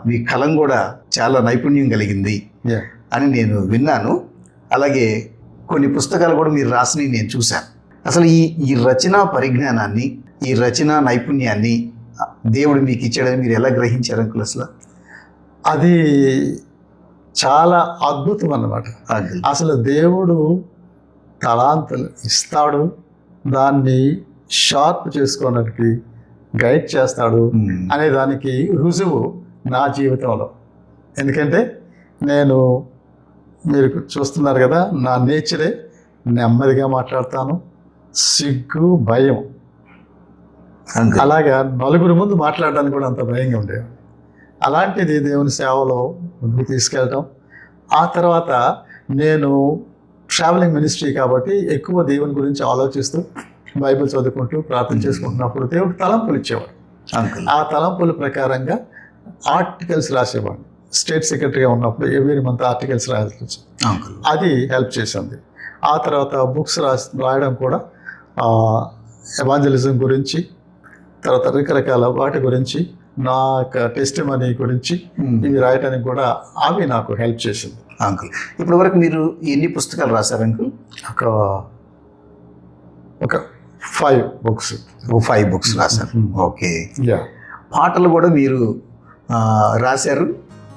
మీ కలం కూడా చాలా నైపుణ్యం కలిగింది అని నేను విన్నాను. అలాగే కొన్ని పుస్తకాలు కూడా మీరు రాసినవి నేను చూశాను. అసలు ఈ రచనా పరిజ్ఞానాన్ని, ఈ రచనా నైపుణ్యాన్ని దేవుడు మీకు ఇచ్చాడని మీరు ఎలా గ్రహించారు అంకుల్? అసలు అది చాలా అద్భుతం అన్నమాట. అసలు దేవుడు తలాంతులు ఇస్తాడు, దాన్ని షార్ప్ చేసుకోవడానికి గైడ్ చేస్తాడు అనే దానికి రుజువు నా జీవితంలో. ఎందుకంటే మీరు చూస్తున్నారు కదా, నా నేచరే నెమ్మదిగా మాట్లాడతాను, సిగ్గు భయం, అలాగా నలుగురు ముందు మాట్లాడడానికి కూడా అంత భయంగా ఉండేది. అలాంటిది దేవుని సేవలో ముందుకు తీసుకెళ్ళటం. ఆ తర్వాత నేను ట్రావెలింగ్ మినిస్ట్రీ కాబట్టి ఎక్కువ దేవుని గురించి ఆలోచిస్తూ బైబిల్ చదువుకుంటూ ప్రార్థన చేసుకుంటున్నప్పుడు దేవుడు తలంపులు ఇచ్చేవాడు. ఆ తలంపుల ప్రకారంగా ఆర్టికల్స్ రాసేవాడు. స్టేట్ సెక్రటరీగా ఉన్నప్పుడు ఎవ్రీ మంత్ ఆర్టికల్స్ రాయాల్సి, అది హెల్ప్ చేసింది. ఆ తర్వాత బుక్స్ రాయడం కూడా, ఎవాంజలిజం గురించి, తర్వాత రకరకాల వాటి గురించి, నా యొక్క టెస్టిమనీ గురించి ఇవి రాయడానికి కూడా అవి నాకు హెల్ప్ చేసింది. అంకుల్, ఇప్పటి వరకు మీరు ఎన్ని పుస్తకాలు రాశారు అంకుల్? ఒక 5 books. 5 books రాశారు. ఓకే. యా. పాటలు కూడా మీరు రాశారు.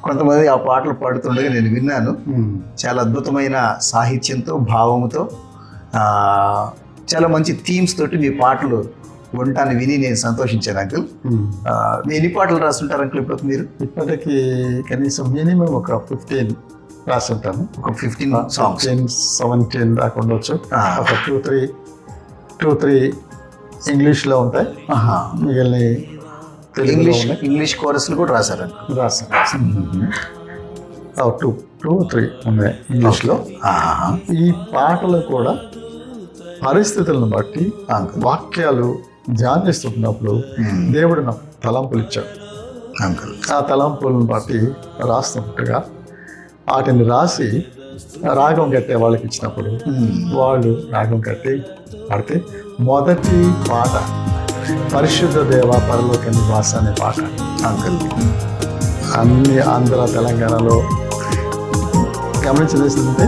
కొంతమంది ఆ పాటలు పాడుతుండగా నేను విన్నాను. చాలా అద్భుతమైన సాహిత్యంతో, భావముతో, చాలా మంచి థీమ్స్ తోటి మీ పాటలు ఉంటాను విని నేను సంతోషించాను అంకుల్. ఎన్ని పాటలు రాస్తుంటారు అంకుల్ ఇప్పుడు మీరు? ఇప్పటికీ కనీసం మినిమం ఒక 15 రాస్తుంటాను. ఒక 15 songs, 17 దాకా ఉండొచ్చు. ఒక 2-3 ఇంగ్లీష్లో ఉంటాయి, మిగిలిన ఇంగ్లీష్ కోరస్లు కూడా రాశారు. రాశాను. 2-3 ఉన్నాయి ఇంగ్లీష్లో. ఈ పాటలు కూడా పరిస్థితులను బట్టి వాక్యాలు ధ్యానిస్తున్నప్పుడు దేవుడు నాకు తలంపులు ఇచ్చాడు. ఆ తలంపులను బట్టి రాస్తున్నట్టుగా వాటిని రాసి రాగం కట్టే వాళ్ళకి ఇచ్చినప్పుడు వాళ్ళు రాగం కట్టి పాడితే, మొదటి పాట పరిశుద్ధ దేవ పరలోక నివాస అనే పాట అంకుల్ అన్ని ఆంధ్ర తెలంగాణలో గమనించదేసిందంటే,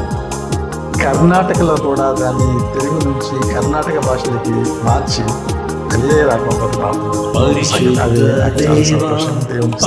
కర్ణాటకలో కూడా దాన్ని తెలుగు నుంచి కర్ణాటక భాషలకి మార్చి అదే రాగం. అది నాకు చాలా సంతోషం. దేవుని